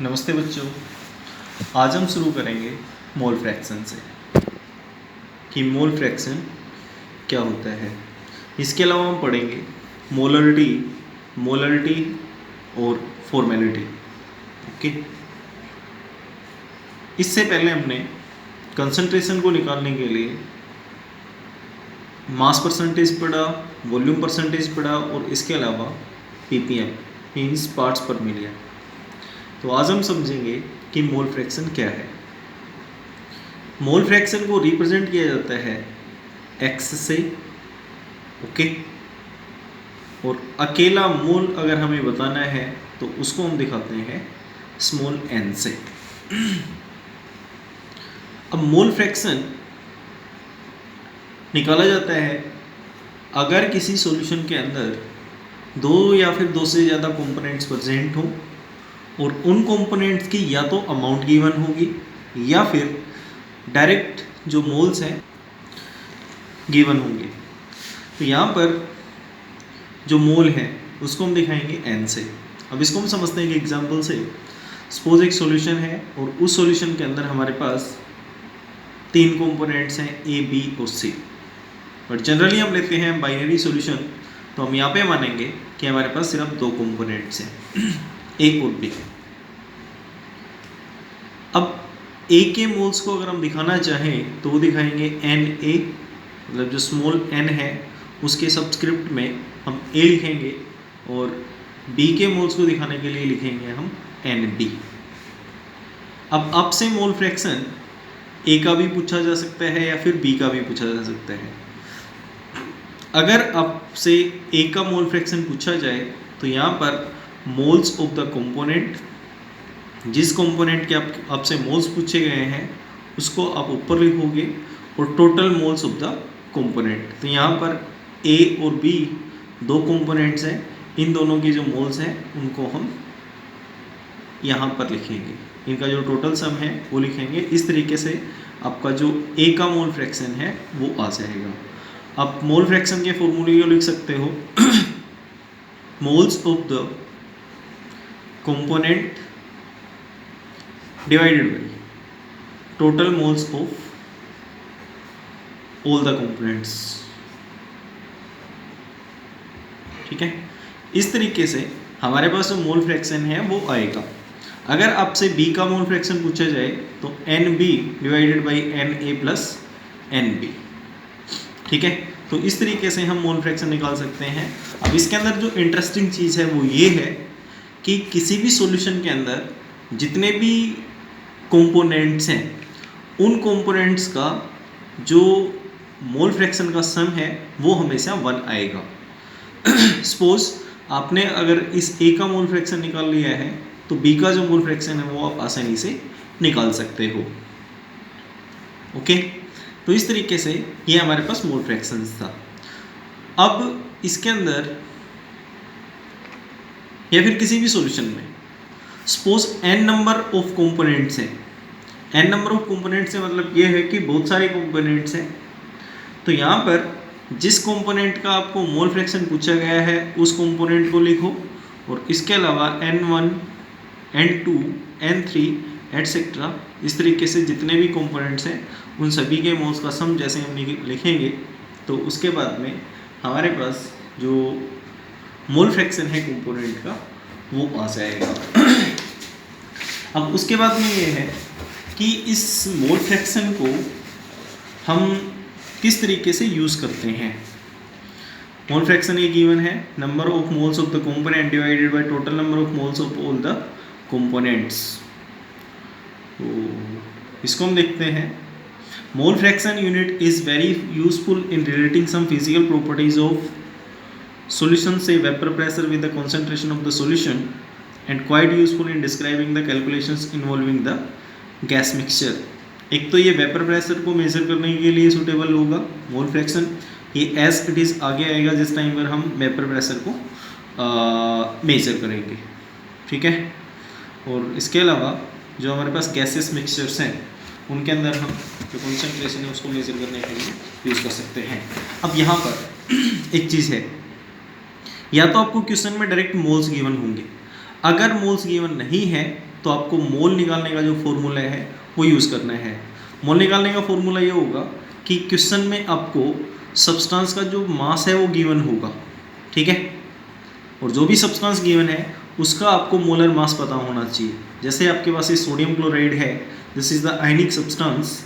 नमस्ते बच्चों। आज हम शुरू करेंगे मोल फ्रैक्शन से कि मोल फ्रैक्शन क्या होता है। इसके अलावा हम पढ़ेंगे मोलरिटी और फॉर्मेलिटी। ओके, इससे पहले हमने कंसंट्रेशन को निकालने के लिए मास परसेंटेज पढ़ा, वॉल्यूम परसेंटेज पढ़ा और इसके अलावा ppm means parts per million. तो आज हम समझेंगे कि मोल फ्रैक्शन क्या है। मोल फ्रैक्शन को रिप्रेजेंट किया जाता है x से, ओके, और अकेला मोल अगर हमें बताना है तो उसको हम दिखाते हैं स्मॉल n से। अब मोल फ्रैक्शन निकाला जाता है अगर किसी सॉल्यूशन के अंदर दो या फिर दो से ज़्यादा कंपोनेंट्स प्रेजेंट हों और उन कंपोनेंट्स की या तो अमाउंट गिवन होगी या फिर डायरेक्ट जो मोल्स हैं गिवन होंगे। तो यहाँ पर जो मोल है उसको हम दिखाएंगे n से। अब इसको हम समझते हैं कि एग्जांपल से सपोज एक सॉल्यूशन है और उस सॉल्यूशन के अंदर हमारे पास तीन कंपोनेंट्स हैं a, b और c। बट जनरली हम लेते हैं बाइनरी सॉल्यूशन, तो हम यहाँ पे मानेंगे कि हमारे पास सिर्फ दो कंपोनेंट्स हैं a और b। अब a के मोल्स को अगर हम दिखाना चाहें तो वो दिखाएंगे Na, मतलब जो स्मॉल n है उसके सबस्क्रिप्ट में हम a लिखेंगे और b के मोल्स को दिखाने के लिए लिखेंगे हम Nb। अब आपसे मोल फ्रैक्शन a का भी पूछा जा सकता है या फिर b का भी पूछा जा सकता है। अगर आपसे a का मोल फ्रैक्शन पूछा जाए तो यहाँ पर मोल्स ऑफ द कंपोनेंट, जिस कंपोनेंट के आपसे मोल्स पूछे गए हैं उसको आप ऊपर लिखोगे और total moles of the component. तो यहाँ पर a और b दो कंपोनेंट्स हैं, इन दोनों की जो मोल्स हैं उनको हम यहाँ पर लिखेंगे, इनका जो टोटल सम है वो लिखेंगे। इस तरीके से आपका जो a का मोल फ्रैक्शन है वो आ जाएगा। आप मोल फ्रैक्शन के फॉर्मूले को लिख सकते हो moles of the component divided by total moles of all the components. ठीक है, इस तरीके से हमारे पास जो मोल फ्रैक्शन है वो आएगा। अगर आपसे b का मोल फ्रैक्शन पूछा जाए तो Nb divided by Na plus Nb। ठीक है, तो इस तरीके से हम मोल फ्रैक्शन निकाल सकते हैं। अब इसके अंदर जो इंटरेस्टिंग चीज़ है वो ये है कि किसी भी सॉल्यूशन के अंदर जितने भी कंपोनेंट्स हैं उन कंपोनेंट्स का जो मोल फ्रैक्शन का सम है वो हमेशा 1 आएगा। सपोज आपने अगर इस a का मोल फ्रैक्शन निकाल लिया है तो b का जो मोल फ्रैक्शन है वो आप आसानी से निकाल सकते हो। ओके, तो इस तरीके से ये हमारे पास मोल फ्रैक्शन था। अब इसके अंदर या फिर किसी भी सॉल्यूशन में suppose n number of components हैं। n नंबर ऑफ कंपोनेंट्स से मतलब ये है कि बहुत सारे कंपोनेंट्स हैं। तो यहाँ पर जिस कंपोनेंट का आपको मोल फ्रैक्शन पूछा गया है उस कंपोनेंट को लिखो और इसके अलावा n1, n2, n3 एटसेट्रा, इस तरीके से जितने भी कंपोनेंट्स हैं उन सभी के मोल्स का सम जैसे हम लिखेंगे तो उसके बाद में हमारे पास जो मोल फ्रैक्शन है कंपोनेंट का वो आ जाएगा। अब उसके बाद में ये है कि इस मोल फ्रैक्शन को हम किस तरीके से यूज़ करते हैं। मोल फ्रैक्शन ये गिवन है number of moles of the component divided by total number of moles of all the components. तो इसको हम देखते हैं। Mole fraction unit is very useful in relating some physical properties of solution, say vapor pressure with the concentration of the solution, and quite useful in describing the calculations involving the gas mixture। एक तो ये vapour pressure को major करने के लिए suitable होगा मोल fraction, ये as it is आगे आएगा जिस टाइम पर हम वेपर प्रेशर को मेजर करेंगे। ठीक है, और इसके अलावा जो हमारे पास गैसेस मिक्सचर्स हैं उनके अंदर हम जो कॉन्सेंट्रेशन है उसको मेजर करने के लिए यूज़ कर सकते हैं। अब यहाँ पर एक चीज़ है, या तो आपको क्वेश्चन में डायरेक्ट मोल्स गिवन होंगे, अगर मोल्स गिवन नहीं है तो आपको मोल निकालने का जो फॉर्मूला है वो यूज़ करना है। मोल निकालने का फॉर्मूला ये होगा कि क्वेश्चन में आपको सब्सटेंस का जो मास है वो गिवन होगा, ठीक है, और जो भी सब्सटेंस गिवन है उसका आपको मोलर मास पता होना चाहिए। जैसे आपके पास ये सोडियम क्लोराइड है, this is the ionic substance,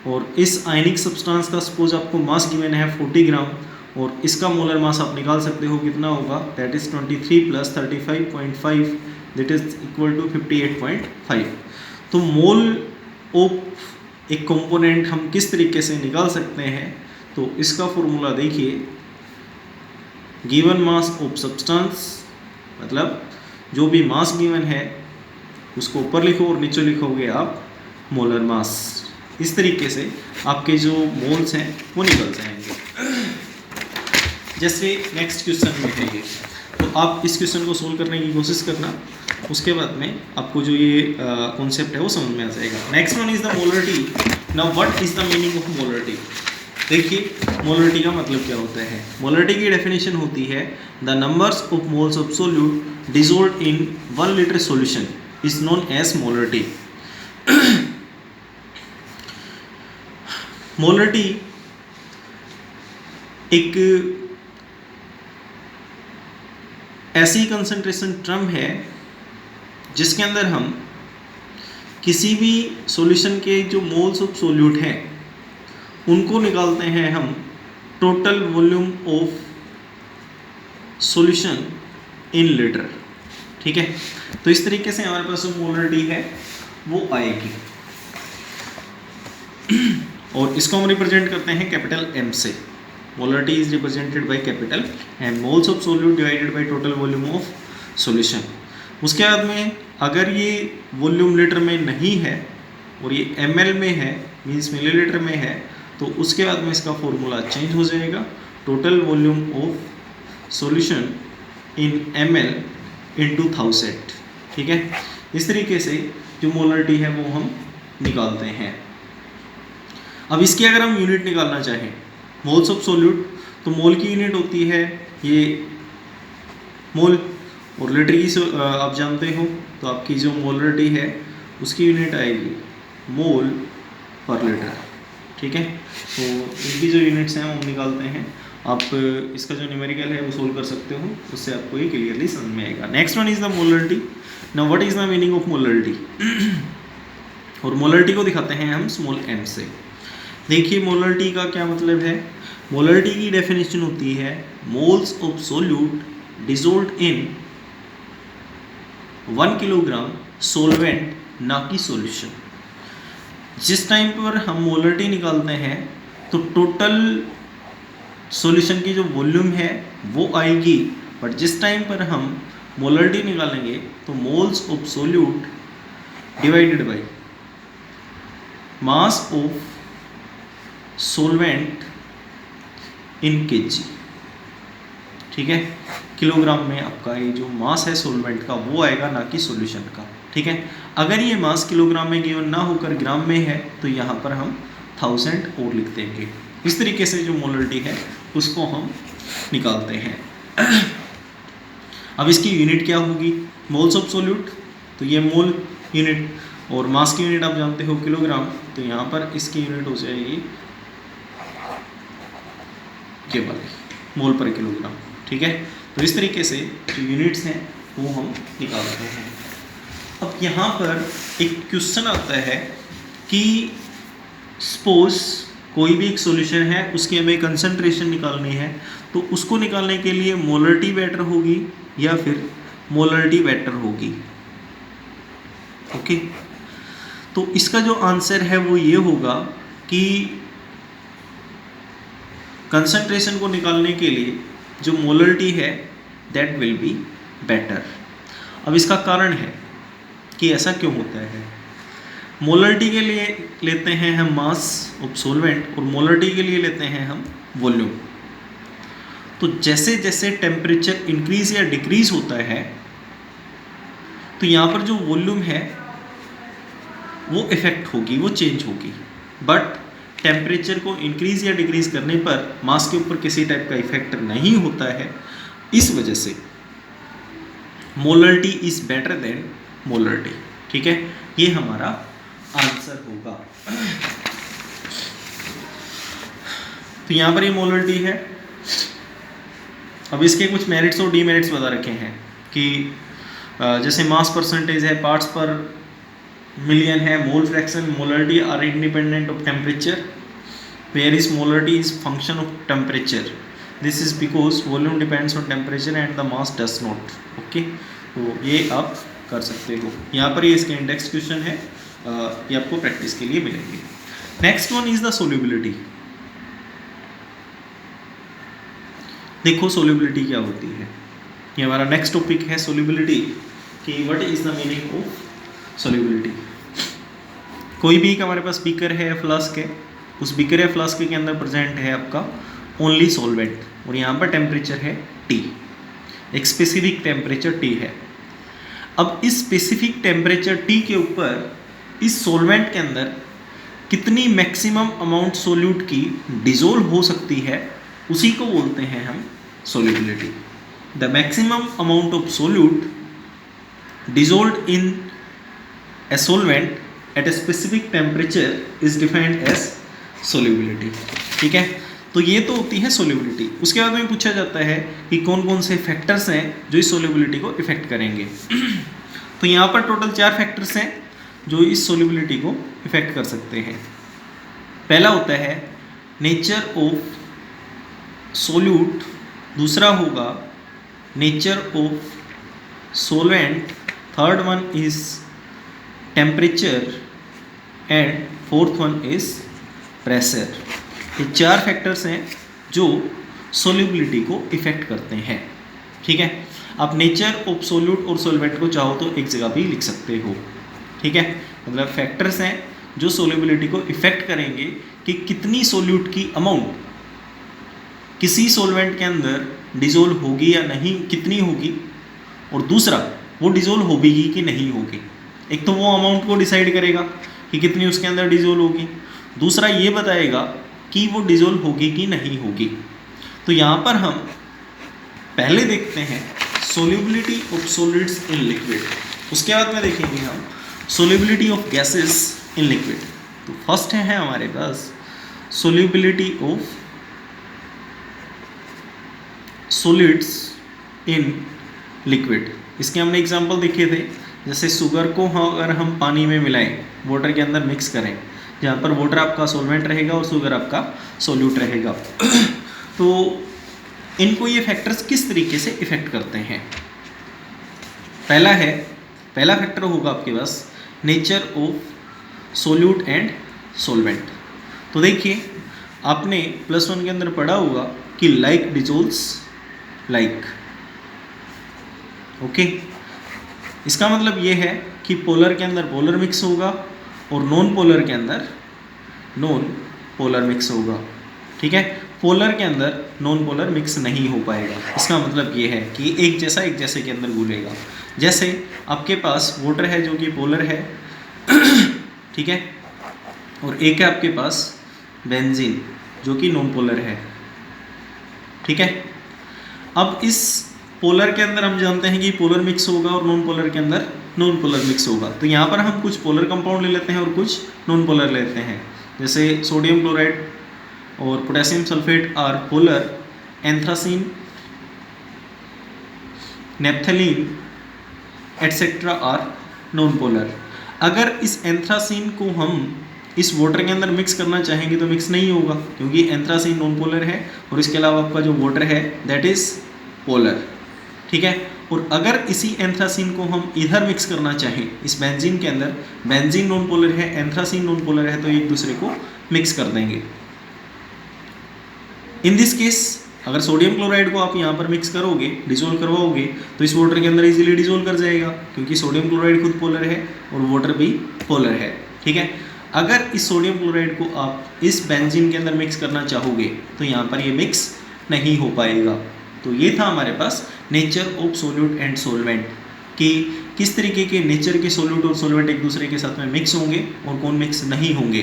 और इस आयनिक सब्सटेंस का सपोज आपको मास गिवन है 40 ग्राम, और इसका मोलर मास आप निकाल सकते हो कितना होगा, that is 23 + 35.5 that is equal to 58.5। तो मोल ऑफ एक कंपोनेंट हम किस तरीके से निकाल सकते हैं, तो इसका फॉर्मूला देखिए, गिवन मास ऑफ सब्सटेंस, मतलब जो भी मास गिवन है उसको ऊपर लिखो और नीचे लिखोगे आप मोलर मास। इस तरीके से आपके जो मोल्स हैं वो निकल जाएंगे। जैसे नेक्स्ट क्वेश्चन में है ये, तो आप इस क्वेश्चन को सोल्व करने की कोशिश करना, उसके बाद में आपको जो ये कॉन्सेप्ट है वो समझ में आ जाएगा। Next one is the molarity. Now what is the meaning of molarity. देखिए मोलरिटी का मतलब क्या होता है। मोलरिटी की डेफिनेशन होती है the numbers of moles of solute dissolved in 1 litre solution is known as molarity. Molarity एक ऐसी कंसंट्रेशन टर्म है जिसके अंदर हम किसी भी सॉल्यूशन के जो मोल्स ऑफ सोल्यूट हैं उनको निकालते हैं हम total volume of solution in litre, ठीक है। तो इस तरीके से हमारे पास जो मोलरिटी है वो आएगी, और इसको हम रिप्रेजेंट करते हैं कैपिटल M से। Molarity is represented by capital M, moles of solute divided by total volume of solution. उसके बाद में अगर ये वॉल्यूम लीटर में नहीं है और ये ml में है, मींस मिलीलीटर में है, तो उसके बाद में इसका फॉर्मूला चेंज हो जाएगा, total volume of solution in ml into 1000, ठीक है। इस तरीके से जो मोलरिटी है वो हम निकालते हैं। अब इसकी अगर हम यूनिट निकालना चाहें, मोल्स ऑफ सोल्यूट, तो मोल की यूनिट होती है ये मोल, और लीटर की आप जानते हो, तो आपकी जो मोलरिटी है उसकी यूनिट आएगी मोल पर लीटर, ठीक है। तो इनकी जो यूनिट्स हैं वो हम निकालते हैं। आप इसका जो न्यूमेरिकल है वो सोल्व कर सकते हो, उससे आपको ये क्लियरली समझ में आएगा। Next one is the molarity. Now what is the meaning of molarity. और मोलरिटी को दिखाते हैं हम स्मॉल m से। देखिए मोलरिटी का क्या मतलब है। मोलरिटी की डेफिनेशन होती है moles of solute dissolved in 1 kilogram solvent, ना कि सॉल्यूशन। जिस टाइम पर हम मोलरिटी निकालते हैं तो टोटल सॉल्यूशन की जो वॉल्यूम है वो आएगी, बट जिस टाइम पर हम मोलरिटी निकालेंगे तो moles of solute divided by mass of solvent in KG, ठीक है। किलोग्राम में आपका ये जो मास है सोलवेंट का वो आएगा, ना कि सॉल्यूशन का, ठीक है। अगर ये मास किलोग्राम में गिवन ना होकर ग्राम में है तो यहाँ पर हम 1000 और लिख देंगे। इस तरीके से जो मोलरिटी है उसको हम निकालते हैं। अब इसकी यूनिट क्या होगी, मोल्स ऑफ सोल्यूट, तो ये मोल यूनिट, और मास की यूनिट आप जानते हो किलोग्राम, तो यहाँ पर इसकी यूनिट हो जाएगी केवल मोल पर किलोग्राम, ठीक है। तो इस तरीके से जो यूनिट्स हैं वो हम निकालते हैं। अब यहाँ पर एक क्वेश्चन आता है कि सपोज कोई भी एक सॉल्यूशन है, उसकी हमें कंसंट्रेशन निकालनी है, तो उसको निकालने के लिए मोलरिटी बेटर होगी या फिर मोलरिटी बेटर होगी, ओके। तो इसका जो आंसर है वो ये होगा कि कंसंट्रेशन को निकालने के लिए जो मोलरिटी है दैट विल बी बेटर। अब इसका कारण है कि ऐसा क्यों होता है। मोलरिटी के लिए लेते हैं हम मास ऑफ सोलवेंट और मोलरिटी के लिए लेते हैं हम वॉल्यूम। तो जैसे जैसे टेम्परेचर इंक्रीज या डिक्रीज होता है तो यहाँ पर जो वॉल्यूम है वो इफेक्ट होगी, वो चेंज होगी, बट टेम्परेचर को इंक्रीज या डिक्रीज करने पर मास के ऊपर किसी टाइप का इफेक्ट नहीं होता है। इस वजह से molarity is better than molarity, ठीक है, ये हमारा आंसर होगा। तो यहाँ पर ये मोलरिटी है। अब इसके कुछ मेरिट्स और डीमेरिट्स बता रखे हैं कि जैसे मास परसेंटेज है, पार्ट्स पर मिलियन है, mole fraction, molarity are independent of temperature, where is molarity is function of temperature, this is because volume depends on temperature and the mass does not. Okay, तो ये आप कर सकते हो। यहाँ पर ये इसके इंडेक्स क्वेश्चन है, ये आपको प्रैक्टिस के लिए मिलेंगे। Next one is the solubility. देखो सोल्यूबिलिटी क्या होती है, ये हमारा नेक्स्ट टॉपिक है सोल्यूबिलिटी, कि what is the meaning of solubility. कोई भी हमारे पास बीकर है, फ्लास्क है, उस बीकर या फ्लास्क के अंदर प्रेजेंट है आपका ओनली सॉल्वेंट, और यहाँ पर टेम्परेचर है T, एक स्पेसिफिक टेम्परेचर T है। अब इस स्पेसिफिक टेम्परेचर T के ऊपर इस सॉल्वेंट के अंदर कितनी मैक्सिमम अमाउंट सोल्यूट की डिजोल्व हो सकती है, उसी को बोलते हैं हम solubility. The maximum amount of solute dissolved in a solvent at a specific temperature is defined as solubility। ठीक है, तो ये तो होती है solubility। उसके बाद में पूछा जाता है कि कौन कौन से फैक्टर्स हैं जो इस solubility को इफेक्ट करेंगे। तो यहाँ पर टोटल 4 फैक्टर्स हैं जो इस solubility को इफेक्ट कर सकते हैं। पहला होता है नेचर ऑफ सोल्यूट, दूसरा होगा nature of solvent, third one is temperature and fourth one is pressure। ये 4 फैक्टर्स हैं जो सोल्यूबिलिटी को इफेक्ट करते हैं। ठीक है, आप नेचर ऑफ सोल्यूट और सोलवेंट को चाहो तो एक जगह भी लिख सकते हो। ठीक है, मतलब फैक्टर्स हैं जो सोल्यूबिलिटी को इफेक्ट करेंगे कि कितनी सोल्यूट की अमाउंट किसी सोलवेंट के अंदर डिजोल्व होगी या नहीं, कितनी होगी, और दूसरा वो डिजोल्व होगी कि नहीं होगी। एक तो वो अमाउंट को डिसाइड करेगा कि कितनी उसके अंदर डिजोल्व होगी, दूसरा ये बताएगा कि वो डिजोल्व होगी कि नहीं होगी। तो यहाँ पर हम पहले देखते हैं solubility of solids in liquid, उसके बाद में देखेंगे हम solubility of gases in liquid. तो फर्स्ट है हमारे पास solubility of solids in liquid. इसके हमने एग्जांपल देखे थे, जैसे शुगर को अगर हम पानी में मिलाएं, वाटर के अंदर मिक्स करें, जहाँ पर वाटर आपका सॉल्वेंट रहेगा और शुगर आपका सोल्यूट रहेगा। तो इनको ये फैक्टर्स किस तरीके से इफेक्ट करते हैं। पहला फैक्टर होगा आपके पास nature of solute and solvent. तो देखिए आपने +1 के अंदर पढ़ा होगा कि लाइक डिजोल्व्स लाइक। ओके, इसका मतलब ये है कि पोलर के अंदर पोलर मिक्स होगा और नॉन पोलर के अंदर नॉन पोलर मिक्स होगा। ठीक है, पोलर के अंदर नॉन पोलर मिक्स नहीं हो पाएगा। इसका मतलब ये है कि एक जैसे के अंदर घुलेगा। जैसे आपके पास वाटर है जो कि पोलर है, ठीक है, और एक है आपके पास बेंजीन जो कि नॉन पोलर है। ठीक है, अब इस पोलर के अंदर हम जानते हैं कि पोलर मिक्स होगा और नॉन पोलर के अंदर नॉन पोलर मिक्स होगा। तो यहाँ पर हम कुछ पोलर कंपाउंड ले लेते हैं और कुछ नॉन पोलर लेते हैं। जैसे सोडियम क्लोराइड और potassium sulphate are polar, anthracene, naphthalene etcetera are non polar. अगर इस एंथ्रासीन को हम इस वाटर के अंदर मिक्स करना चाहेंगे तो मिक्स नहीं होगा, क्योंकि एंथ्रासीन नॉन पोलर है और इसके अलावा आपका जो वाटर है दैट इज पोलर। ठीक है, और अगर इसी एंथ्रासीन को हम इधर मिक्स करना चाहें इस बेंजीन के अंदर, बेंजीन नॉन पोलर है, एंथ्रासीन नॉन पोलर है, तो एक दूसरे को मिक्स कर देंगे। इन दिस केस अगर सोडियम क्लोराइड को आप यहाँ पर मिक्स करोगे, डिसोल्व करवाओगे, तो इस वाटर के अंदर इजीली डिसोल्व कर जाएगा, क्योंकि सोडियम क्लोराइड खुद पोलर है और वाटर भी पोलर है। ठीक है, अगर इस सोडियम क्लोराइड को आप इस बेंजीन के अंदर मिक्स करना चाहोगे तो यहाँ पर ये मिक्स नहीं हो पाएगा। तो ये था हमारे पास nature of solute and solvent, कि किस तरीके के नेचर के सोल्यूट और सोलवेंट एक दूसरे के साथ में मिक्स होंगे और कौन मिक्स नहीं होंगे।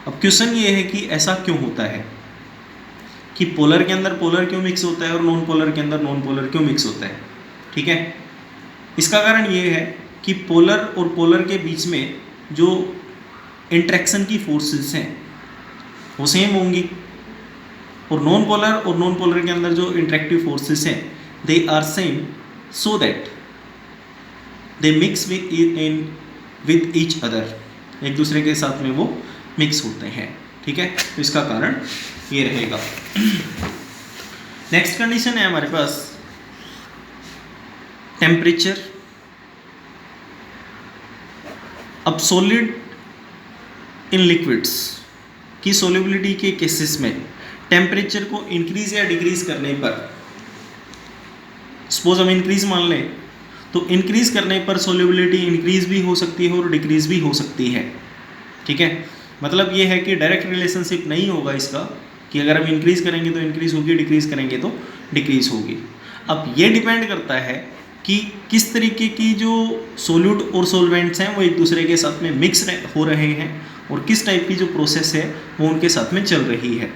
अब क्वेश्चन ये है कि ऐसा क्यों होता है, कि पोलर के अंदर पोलर क्यों मिक्स होता है और नॉन पोलर के अंदर नॉन पोलर क्यों मिक्स होता है। ठीक है, इसका कारण ये है कि पोलर और पोलर के बीच में जो इंट्रैक्शन की फोर्सेस हैं वो सेम होंगी, और नॉन पोलर के अंदर जो इंट्रैक्टिव फोर्सेस हैं they are same, so that they mix with each other, एक दूसरे के साथ में वो मिक्स होते हैं। ठीक है, तो इसका कारण ये रहेगा। नेक्स्ट कंडीशन है हमारे पास टेम्परेचर। अब सॉलिड इन लिक्विड्स की सोल्युबिलिटी के केसेस में टेम्परेचर को इंक्रीज या डिक्रीज करने पर, सपोज हम इंक्रीज मान लें, तो इंक्रीज करने पर सोल्युबिलिटी इंक्रीज भी हो सकती है और डिक्रीज भी हो सकती है। ठीक है, मतलब ये है कि डायरेक्ट रिलेशनशिप नहीं होगा इसका कि अगर हम इंक्रीज करेंगे तो इंक्रीज होगी, डिक्रीज करेंगे तो डिक्रीज होगी। अब ये डिपेंड करता है कि किस तरीके की जो सोल्यूट और सोलवेंट्स हैं वो एक दूसरे के साथ में मिक्स हो रहे हैं और किस टाइप की जो प्रोसेस है वो उनके साथ में चल रही है।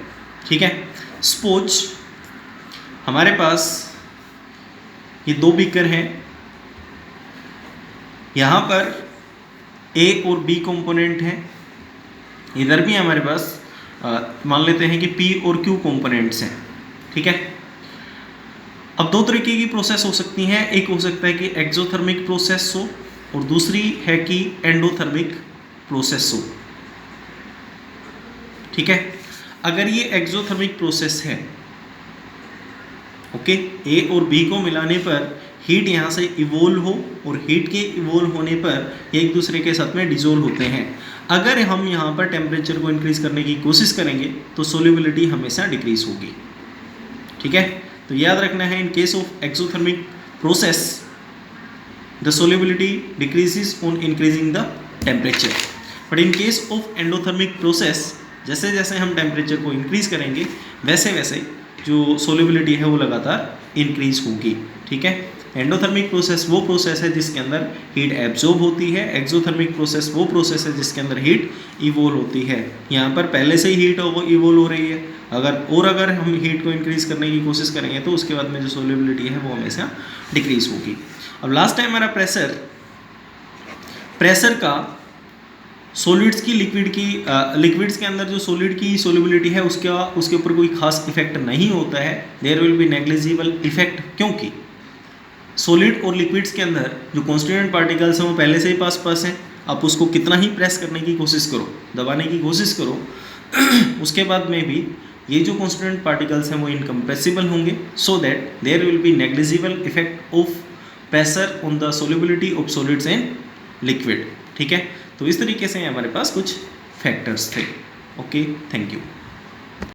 ठीक है, सपोज हमारे पास ये दो बीकर हैं, यहाँ पर ए और बी कंपोनेंट हैं, इधर भी हमारे पास मान लेते हैं कि पी और क्यू कंपोनेंट्स हैं। ठीक है, अब दो तरीके की प्रोसेस हो सकती हैं, एक हो सकता है कि एक्सोथर्मिक प्रोसेस हो और दूसरी है कि एंडोथर्मिक प्रोसेस हो। ठीक है, अगर ये एक्सोथर्मिक प्रोसेस है, ओके, ए और बी को मिलाने पर हीट यहाँ से इवोल्व हो और हीट के इवोल्व होने पर ये एक दूसरे के साथ में डिजोल्व होते हैं। अगर हम यहाँ पर टेम्परेचर को इंक्रीज करने की कोशिश करेंगे तो सोल्युबिलिटी हमेशा डिक्रीज होगी। ठीक है, तो याद रखना है, in case of exothermic process the solubility decreases on increasing the temperature, but in case of endothermic process जैसे जैसे हम टेम्परेचर को इंक्रीज करेंगे वैसे वैसे जो सोल्युबिलिटी है वो लगातार इंक्रीज होगी। ठीक है, एंडोथर्मिक प्रोसेस वो प्रोसेस है जिसके अंदर हीट एब्जॉर्ब होती है, एक्सोथर्मिक प्रोसेस वो प्रोसेस है जिसके अंदर हीट इवोल्व होती है। यहाँ पर पहले से ही हीट इवोल्व हो रही है, अगर हम हीट को इंक्रीज करने की कोशिश करेंगे तो उसके बाद में जो सोल्युबिलिटी है वो हमेशा डिक्रीज होगी। अब लास्ट टाइम हमारा प्रेशर का सॉलिड्स की लिक्विड्स के अंदर जो सॉलिड की सोल्युबिलिटी है उसके ऊपर कोई खास इफेक्ट नहीं होता है, there will be negligible effect, क्योंकि सॉलिड और लिक्विड्स के अंदर जो कॉन्स्टिट्यूएंट पार्टिकल्स हैं वो पहले से ही पास हैं। आप उसको कितना ही प्रेस करने की कोशिश करो, दबाने की कोशिश करो उसके बाद में भी ये जो कॉन्स्टिट्यूएंट पार्टिकल्स हैं वो इनकम्प्रेसिबल होंगे, so that there will be negligible effect of pressure on the solubility of solids and liquid. ठीक है, तो इस तरीके से हमारे पास कुछ फैक्टर्स थे। Okay, thank you.